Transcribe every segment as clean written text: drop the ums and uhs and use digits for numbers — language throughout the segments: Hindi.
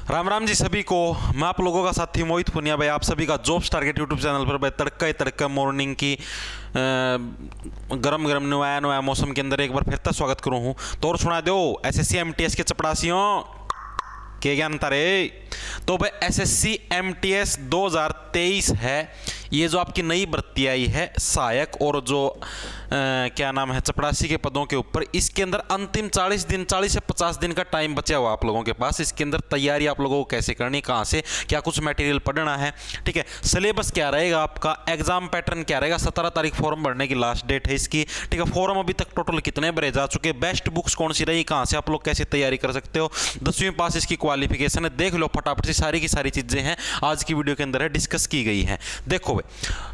राम राम जी सभी को। मैं आप लोगों का साथी मोहित पुनिया भाई, आप सभी का जॉब्स टारगेट यूट्यूब चैनल पर भाई तड़का ही तड़का मॉर्निंग की गरम गरम नया मौसम के अंदर एक बार फिर तक स्वागत करूँ हूँ। तो और सुना दो एसएससी एमटीएस के चपड़ासियों के ज्ञान तारे। तो भाई एसएससी एमटीएस 2023 है, ये जो आपकी नई भर्ती आई है सहायक और जो क्या नाम है चपड़ासी के पदों के ऊपर, इसके अंदर अंतिम 40 से 50 दिन का टाइम बचा हुआ आप लोगों के पास। इसके अंदर तैयारी आप लोगों को कैसे करनी, कहाँ से क्या कुछ मटेरियल पढ़ना है, ठीक है। सिलेबस क्या रहेगा आपका, एग्जाम पैटर्न क्या रहेगा, 17 तारीख फॉर्म भरने की लास्ट डेट है इसकी, ठीक है। फॉर्म अभी तक टोटल कितने भरे जा चुके, बेस्ट बुक्स कौन सी रही, कहाँ से आप लोग कैसे तैयारी कर सकते हो, 10वीं पास इसकी क्वालिफिकेशन है, देख लो फटाफट से। सारी की सारी चीजें हैं आज की वीडियो के अंदर है, डिस्कस की गई है। देखो भाई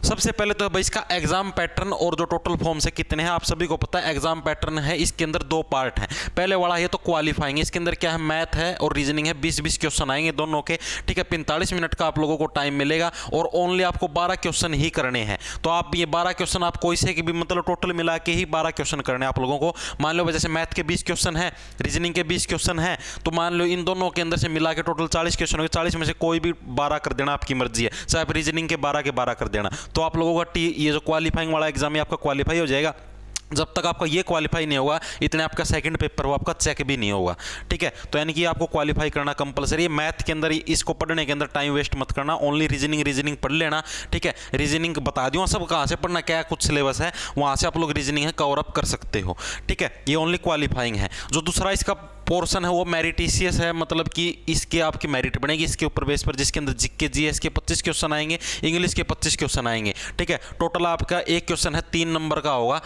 सबसे पहले तो भाई इसका एग्जाम पैटर्न और जो टोटल फॉर्म से कितने हैं आप सभी को पता है। एग्जाम पैटर्न है, इसके अंदर दो पार्ट हैं। पहले वाला ये तो क्वालिफाइंग, इसके अंदर क्या है, मैथ है और रीजनिंग है। 20-20 क्वेश्चन आएंगे दोनों के, ठीक है। 45 मिनट का आप लोगों को टाइम मिलेगा और ओनली आपको 12 क्वेश्चन ही करने हैं। तो आप ये 12 क्वेश्चन आप कोई से भी मतलब टोटल मिला के ही 12 क्वेश्चन करने आप लोगों को। मान लो जैसे मैथ के 20 क्वेश्चन है, रीजनिंग के 20 क्वेश्चन है, तो मान लो इन दोनों के अंदर से मिला के टोटल 40 क्वेश्चन हो गए। 40 में से कोई भी 12 कर देना, आपकी मर्जी है, चाहे आप रीजनिंग के 12 कर देना। तो आप लोगों का ये जो क्वालिफाइंग वाला एग्जाम है आपका क्वालिफाई हो जाएगा। जब तक आपका ये क्वालिफाई नहीं होगा, इतने आपका सेकंड पेपर वो आपका चेक भी नहीं होगा, ठीक है। तो यानी कि आपको क्वालिफाई करना कंपलसरी है। मैथ के अंदर इसको पढ़ने के अंदर टाइम वेस्ट मत करना, ओनली रीजनिंग पढ़ लेना, ठीक है। रीजनिंग बता दूँ सब कहाँ से पढ़ना, क्या कुछ सिलेबस है वहाँ से आप लोग रीजनिंग है कवर अप कर सकते हो, ठीक है। ये ओनली क्वालिफाइंग है। जो दूसरा इसका पोर्शन है वो मेरिटिशियस है, मतलब कि इसके आपकी मेरिट बनेगी इसके ऊपर बेस पर, जिसके अंदर जीके जीएस के 25 क्वेश्चन आएंगे, इंग्लिश के 25 क्वेश्चन आएंगे, ठीक है। टोटल आपका एक क्वेश्चन है 3 नंबर का होगा,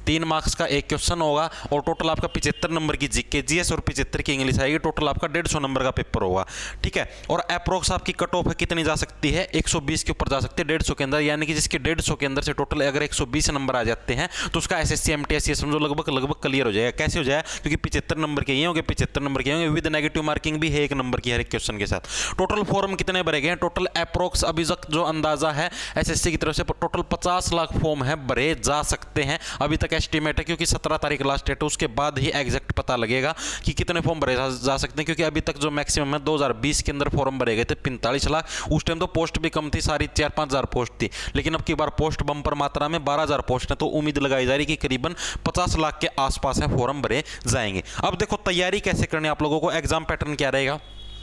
3 मार्क्स का एक क्वेश्चन होगा और टोटल आपका 75 नंबर की जीके जीएस और 75 की इंग्लिश आएगी। टोटल आपका 150 नंबर का पेपर होगा, ठीक है। और अप्रोक्स आपकी कट ऑफ है कितनी जा सकती है, 120 के ऊपर जा सकती है 150 के अंदर, यानी कि जिसके 150 के अंदर से टोटल अगर 120 नंबर आ जाते हैं तो उसका एसएससी एमटीएस ये समझो लगभग क्लियर हो जाएगा। कैसे हो जाएगा, क्योंकि 75 नंबर के ये होंगे, 75 नंबर के होंगे, विद नेगेटिव मार्किंग भी है 1 नंबर की हर एक क्वेश्चन के साथ। टोटल फॉर्म कितने भरे गए हैं, टोटल अप्रोक्स अभी तक जो अंदाजा है एसएससी की तरफ से टोटल 50 लाख फॉर्म है भरे जा सकते हैं अभी तक एस्टिमेट है, क्योंकि 17 तारीख लास्ट डेट है, उसके बाद ही एग्जैक्ट पता लगेगा कि कितने फॉर्म भरे जा सकते हैं। क्योंकि अभी तक जो मैक्सिमम है 2020 के अंदर फॉर्म भरे गए थे 45 लाख, उस टाइम तो पोस्ट भी कम थी, सारी 4-5 हज़ार पोस्ट थी, लेकिन अब की बार पोस्ट बम्पर मात्रा में 12,000 पोस्ट है। तो उम्मीद लगाई जा रही है कि करीबन 50 लाख के आसपास है फॉर्म भरे जाएंगे। अब देखो तैयारी कैसे करनी है आप लोगों को, एग्जाम पैटर्न क्या रहेगा,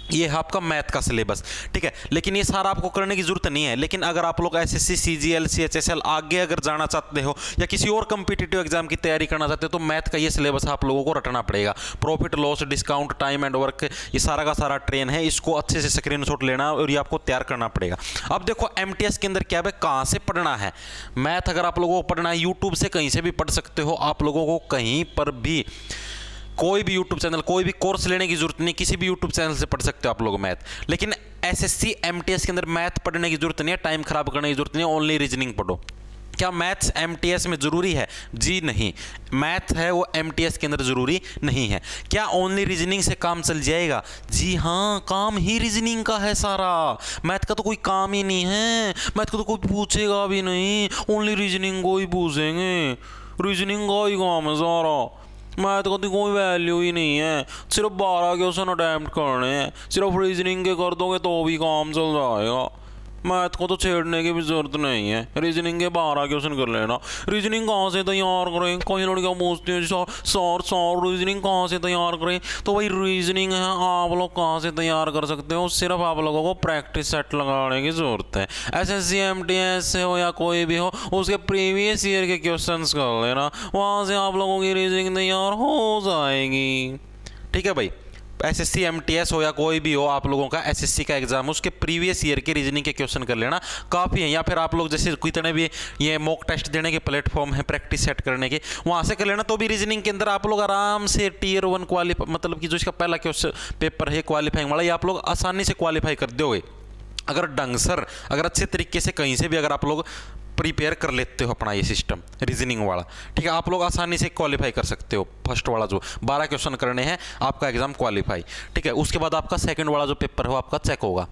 ये है आपका मैथ का सिलेबस, ठीक है। लेकिन ये सारा आपको करने की जरूरत नहीं है। लेकिन अगर आप लोग एसएससी सीजीएल सीएचएसएल आगे अगर जाना चाहते हो या किसी और कम्पिटिटिव एग्जाम की तैयारी करना चाहते हो तो मैथ का ये सिलेबस आप लोगों को रटना पड़ेगा। Profit loss discount time and work ये सारा का सारा ट्रेन है, इसको अच्छे से स्क्रीनशॉट लेना और ये आपको तैयार करना पड़ेगा। अब देखो एमटीएस के अंदर क्या है, कहाँ से पढ़ना है मैथ। अगर आप लोगों को पढ़ना है यूट्यूब से कहीं से भी पढ़ सकते हो, आप लोगों को कहीं पर भी कोई भी यूट्यूब चैनल, कोई भी कोर्स लेने की जरूरत नहीं, किसी भी यूट्यूब चैनल से पढ़ सकते हो आप लोग मैथ। लेकिन एसएससी एमटीएस के अंदर मैथ पढ़ने की जरूरत नहीं है, टाइम खराब करने की जरूरत नहीं है, ओनली रीजनिंग पढ़ो। क्या मैथ्स एमटीएस में जरूरी है, जी नहीं। मैथ है वो एमटीएस के अंदर जरूरी नहीं है। क्या ओनली रीजनिंग से काम चल जाएगा, जी हाँ, काम ही रीजनिंग का है सारा। मैथ का तो कोई काम ही नहीं है, मैथ का तो कोई पूछेगा भी नहीं, ओनली रीजनिंग को ही पूछेंगे, रीजनिंग का ही काम है सारा। मैथ का तो कोई वैल्यू ही नहीं है, सिर्फ 12 क्वेश्चन अटैम्प्ट करने हैं, सिर्फ रीजनिंग के कर दोगे तो भी काम चल जाएगा। मैथ को तो छेड़ने की भी जरूरत नहीं है, रीजनिंग के 12 क्वेश्चन कर लेना। रीजनिंग कहाँ से तैयार करें, कई लड़कियाँ पूछती हैं सर रीजनिंग कहाँ से तैयार करें। तो भाई रीजनिंग है आप लोग कहाँ से तैयार कर सकते हो, सिर्फ आप लोगों को प्रैक्टिस सेट लगाने की जरूरत है। एसएससी एमटीएस से हो या कोई भी हो, उसके प्रीवियस ईयर के क्वेश्चन कर लेना, वहाँ से आप लोगों की रीजनिंग तैयार हो जाएगी, ठीक है भाई। एसएससी एमटीएस हो या कोई भी हो, आप लोगों का एसएससी का एग्जाम उसके प्रीवियस ईयर के रीजनिंग के क्वेश्चन कर लेना काफ़ी है। या फिर आप लोग जैसे कितने भी ये मॉक टेस्ट देने के प्लेटफॉर्म है प्रैक्टिस सेट करने के, वहाँ से कर लेना। तो भी रीजनिंग के अंदर आप लोग आराम से टियर 1 क्वालिफाई, मतलब कि जो इसका पहला क्वेश्चन पेपर है क्वालिफाइंग वाला, ये आप लोग आसानी से क्वालिफाई कर दोगे अगर ढंग सर, अगर अच्छे तरीके से कहीं से भी अगर आप लोग प्रिपेयर कर लेते हो अपना ये सिस्टम रीजनिंग वाला, ठीक है। आप लोग आसानी से क्वालिफाई कर सकते हो। फर्स्ट वाला जो 12 क्वेश्चन करने हैं आपका एग्जाम क्वालिफाई, ठीक है। उसके बाद आपका सेकंड वाला जो पेपर हो आपका चेक होगा,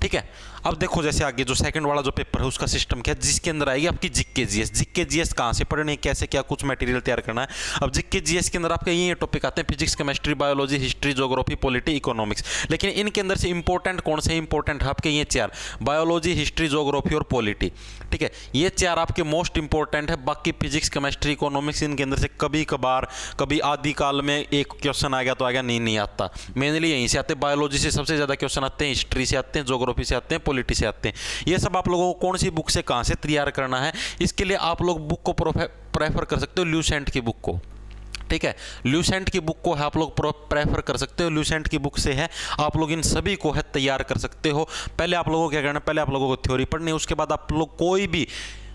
ठीक है। अब देखो जैसे आगे जो सेकंड वाला जो पेपर है उसका सिस्टम क्या है, जिसके अंदर आएगी आपकी जीके जीएस। जीके जीएस कहाँ से पढ़ने, कैसे क्या कुछ मटेरियल तैयार करना है। अब जीके जीएस के अंदर आपके ये टॉपिक आते हैं physics, chemistry, biology, history, geography, polity, economics. लेकिन इनके अंदर से इंपॉर्टेंट कौन से इंपॉर्टेंट है आपके ये चार, बायोलॉजी, हिस्ट्री, ज्योग्राफी और पॉलिटी। ठीक है, ये चार आपके मोस्ट इंपॉर्टेंट है। बाकी फिजिक्स, केमिस्ट्री, इकोनॉमिक्स इनके अंदर से कभी कभार, कभी आदि काल में एक क्वेश्चन आ गया तो आ गया, नहीं आता। मेनली यहीं से आते हैं, बायोलॉजी से सबसे ज्यादा क्वेश्चन आते हैं, हिस्ट्री से आते हैं, ज्योग्राफी से आते हैं, पॉलिटी से आते हैं। ये सब आप लोगों को कौन सी बुक से कहां से तैयार करना है, इसके लिए आप लोग बुक को प्रेफर कर सकते हो, ल्यूसेंट की बुक को। ठीक है, ल्यूसेंट की बुक को है आप लोग प्रेफर कर सकते हो। ल्यूसेंट की बुक से है आप लोग इन सभी को है तैयार कर सकते हो। पहले आप लोगों को क्या करना है, पहले आप लोगों को थ्योरी पढ़नी है, उसके बाद आप लोग कोई भी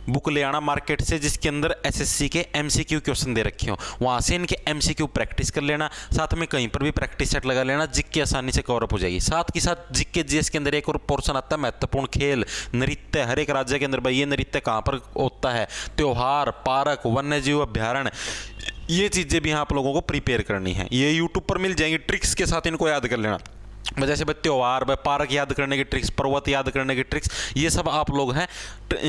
बुक ले आना मार्केट से जिसके अंदर एसएससी के एमसीक्यू क्वेश्चन दे रखे हो, वहां से इनके एमसीक्यू प्रैक्टिस कर लेना। साथ में कहीं पर भी प्रैक्टिस सेट लगा लेना, जीके आसानी से कवर अप हो जाएगी। साथ के साथ जीके जीएस के अंदर एक और पोर्शन आता है महत्वपूर्ण, खेल, नृत्य। हर एक राज्य के अंदर भाई ये नृत्य कहां पर होता है, त्योहार, पार्क, वन्य जीव अभ्यारण्य, ये चीजें भी आप लोगों को प्रिपेयर करनी है। ये यूट्यूब पर मिल जाएंगी, ट्रिक्स के साथ इनको याद कर लेना। जैसे त्योहार, पार्क याद करने की ट्रिक्स, पर्वत याद करने की ट्रिक्स, ये सब आप लोग हैं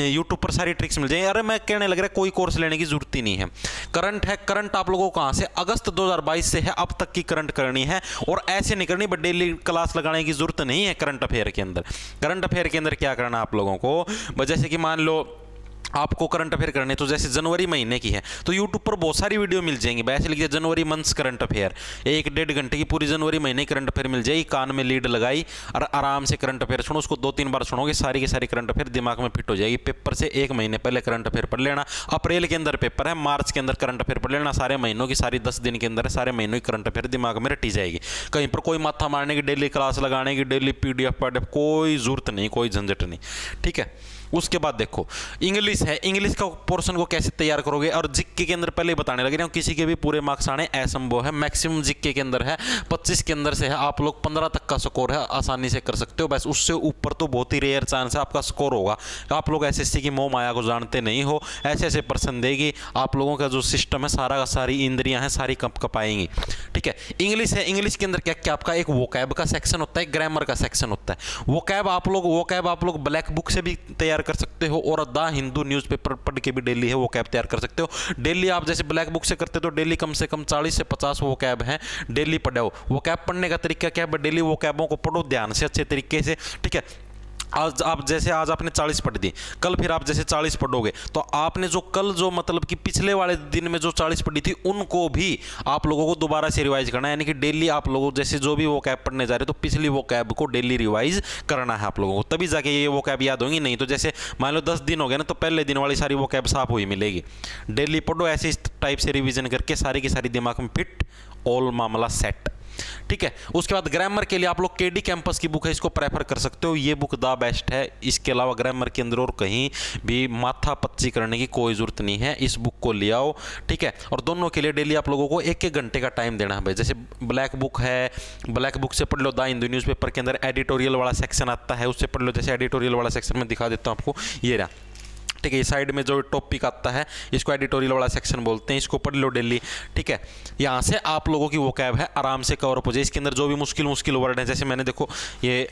यूट्यूब पर सारी ट्रिक्स मिल जाएंगी। अरे मैं कहने लग रहा है कोई कोर्स लेने की जरूरत ही नहीं है। करंट है, करंट आप लोगों को कहां से, अगस्त 2022 से है अब तक की करंट करनी है। और ऐसे नहीं करनी, बट डेली क्लास लगाने की जरूरत नहीं है करंट अफेयर के अंदर। करंट अफेयर के अंदर क्या करना आप लोगों को, जैसे कि मान लो आपको करंट अफेयर करने, तो जैसे जनवरी महीने की है तो यूट्यूब पर बहुत सारी वीडियो मिल जाएंगी। वैसे लिखिए जनवरी मंथ्स करंट अफेयर, 1-1.5 घंटे की पूरी जनवरी महीने करंट अफेयर मिल जाएगी। कान में लीड लगाई और आराम से करंट अफेयर सुनो, उसको 2-3 बार सुनोगे, सारी की सारी करंट अफेयर दिमाग में फिट हो जाएगी। पेपर से 1 महीने पहले करंट अफेयर पढ़ लेना। अप्रैल के अंदर पेपर है, मार्च के अंदर करंट अफेयर पढ़ लेना। सारे महीनों की सारी 10 दिन के अंदर सारे महीनों की करंट अफेयर दिमाग में रटी जाएगी। कहीं पर कोई माथा मारने की, डेली क्लास लगाने की, डेली पीडीएफ पढ़ने कोई जरूरत नहीं, कोई झंझट नहीं। ठीक है, उसके बाद देखो इंग्लिश है, इंग्लिश का पोर्शन को कैसे तैयार करोगे। और जीके के अंदर पहले बताने लगे, किसी के भी पूरे मार्क्स आने असंभव है। मैक्सिमम जीके के अंदर है 25 के अंदर से है, आप लोग 15 तक का स्कोर है, आसानी से कर सकते हो। बस उससे ऊपर तो बहुत ही रेयर चांस है आपका स्कोर होगा। आप लोग एसएससी की मोह माया को जानते नहीं हो, ऐसे ऐसे पर्सन देगी आप लोगों का जो सिस्टम है, सारा का सारी इंद्रियां हैं सारी कपाएंगी। ठीक है, इंग्लिश है, इंग्लिश के अंदर क्या क्या आपका एक वोकैब का सेक्शन होता है, ग्रामर का सेक्शन होता है। वोकैब आप लोग ब्लैक बुक से भी तैयार कर सकते हो और द हिंदू न्यूज़पेपर पढ़ के भी डेली है वो कैब तैयार कर सकते हो। डेली आप जैसे ब्लैक बुक से करते हो तो डेली कम से कम 40 से 50 वो कैब हैं, डेली पढ़ो। वो कैब पढ़ने का तरीका क्या है, डेली वो कैबों को पढ़ो ध्यान से, अच्छे तरीके से। ठीक है, आज आप जैसे आज आपने 40 पढ़ दी, कल फिर आप जैसे 40 पढ़ोगे तो आपने जो कल जो मतलब कि पिछले वाले दिन में जो 40 पढ़ी थी उनको भी आप लोगों को दोबारा से रिवाइज करना है। यानी कि डेली आप लोगों जैसे जो भी वो कैब पढ़ने जा रहे हो तो पिछली वो कैब को डेली रिवाइज करना है आप लोगों को, तभी जाके ये वो कैब याद होंगी। नहीं तो जैसे मान लो 10 दिन हो गए ना तो पहले दिन वाली सारी वो कैब साफ हुई मिलेगी। डेली पढ़ो ऐसे इस टाइप से रिविजन करके सारी की सारी दिमाग में फिट, ऑल मामला सेट। ठीक है, उसके बाद ग्रामर के लिए आप लोग केडी कैंपस की बुक है, इसको प्रेफर कर सकते हो, ये बुक द बेस्ट है। इसके अलावा ग्रामर के अंदर और कहीं भी माथा पच्ची करने की कोई जरूरत नहीं है, इस बुक को ले आओ। ठीक है, और दोनों के लिए डेली आप लोगों को 1-1 घंटे का टाइम देना है भाई। जैसे ब्लैक बुक है, ब्लैक बुक से पढ़ लो, द हिंदू न्यूज़पेपर के अंदर एडिटोरियल वाला सेक्शन आता है, उससे पढ़ लो। जैसे एडिटोरियल वाला सेक्शन में दिखा देता हूँ आपको, ये रहा। ठीक है, ये साइड में जो टॉपिक आता है इसको एडिटोरियल वाला सेक्शन बोलते हैं, इसको पढ़ लो डेली। ठीक है, यहाँ से आप लोगों की वो कैब है आराम से कवर अप हो जाए। इसके अंदर जो भी मुश्किल वर्ड है, जैसे मैंने देखो ये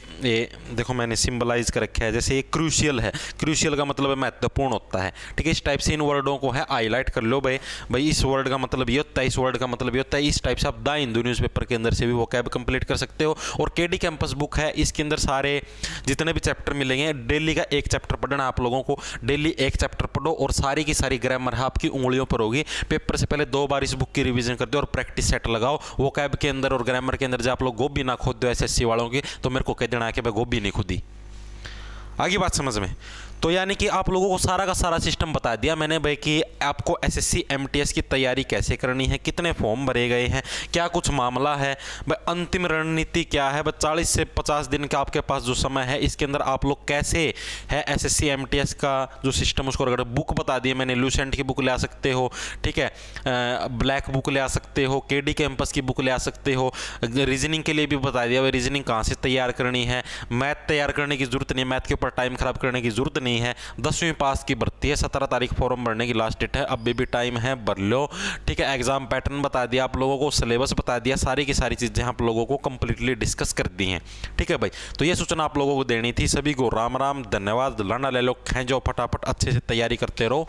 देखो मैंने सिंबलाइज कर रखा है। जैसे ये क्रूशियल है, क्रूशियल का मतलब है महत्वपूर्ण होता है। ठीक है, इस टाइप से इन वर्डों को है हाईलाइट कर लो भाई इस वर्ड का मतलब ये होता है, इस वर्ड का मतलब ये होता है। इस टाइप से आप द हिंदू न्यूज़पेपर के अंदर से भी वो कैब कंप्लीट कर सकते हो। और केडी कैंपस बुक है, इसके अंदर सारे जितने भी चैप्टर मिलेंगे, डेली का एक चैप्टर पढ़ना आप लोगों को, डेली एक चैप्टर पढ़ो और सारी की सारी ग्रामर है आपकी उंगलियों पर होगी। पेपर से पहले 2 बार इस बुक की रिवीजन कर दो और प्रैक्टिस सेट लगाओ। वो कैब के अंदर और ग्रामर के अंदर जब आप लोग गोभी ना खोद दो एसएससी वालों की, तो मेरे को कह देना कि भाई गोभी नहीं खुदी। आगे बात समझ में, तो यानी कि आप लोगों को सारा का सारा सिस्टम बता दिया मैंने भाई कि आपको एसएससी एमटीएस की तैयारी कैसे करनी है, कितने फॉर्म भरे गए हैं, क्या कुछ मामला है भाई, अंतिम रणनीति क्या है भाई। 40 से 50 दिन का आपके पास जो समय है इसके अंदर आप लोग कैसे है एसएससी एमटीएस का जो सिस्टम उसको अगर बुक बता दिए मैंने, ल्यूसेंट की बुक ले आ सकते हो। ठीक है, ब्लैक बुक ले आ सकते हो, केडी कैंपस की बुक ले आ सकते हो। रीजनिंग के लिए भी बता दिया भाई रीजनिंग कहाँ से तैयार करनी है। मैथ तैयार करने की जरूरत नहीं, मैथ के ऊपर टाइम खराब करने की जरूरत नहीं नहीं है, 10वीं पास की भर्ती है, 17 तारीख फॉर्म भरने की लास्ट डेट है, अभी भी टाइम है, भर लो। ठीक है, एग्जाम पैटर्न बता दिया आप लोगों को, सिलेबस बता दिया, सारी की सारी चीज़ें आप लोगों को कंप्लीटली डिस्कस कर दी हैं। ठीक है भाई, तो ये सूचना आप लोगों को देनी थी। सभी को राम राम, धन्यवाद। लड़ना ले लो, खें जाओ फटाफट, अच्छे से तैयारी करते रहो।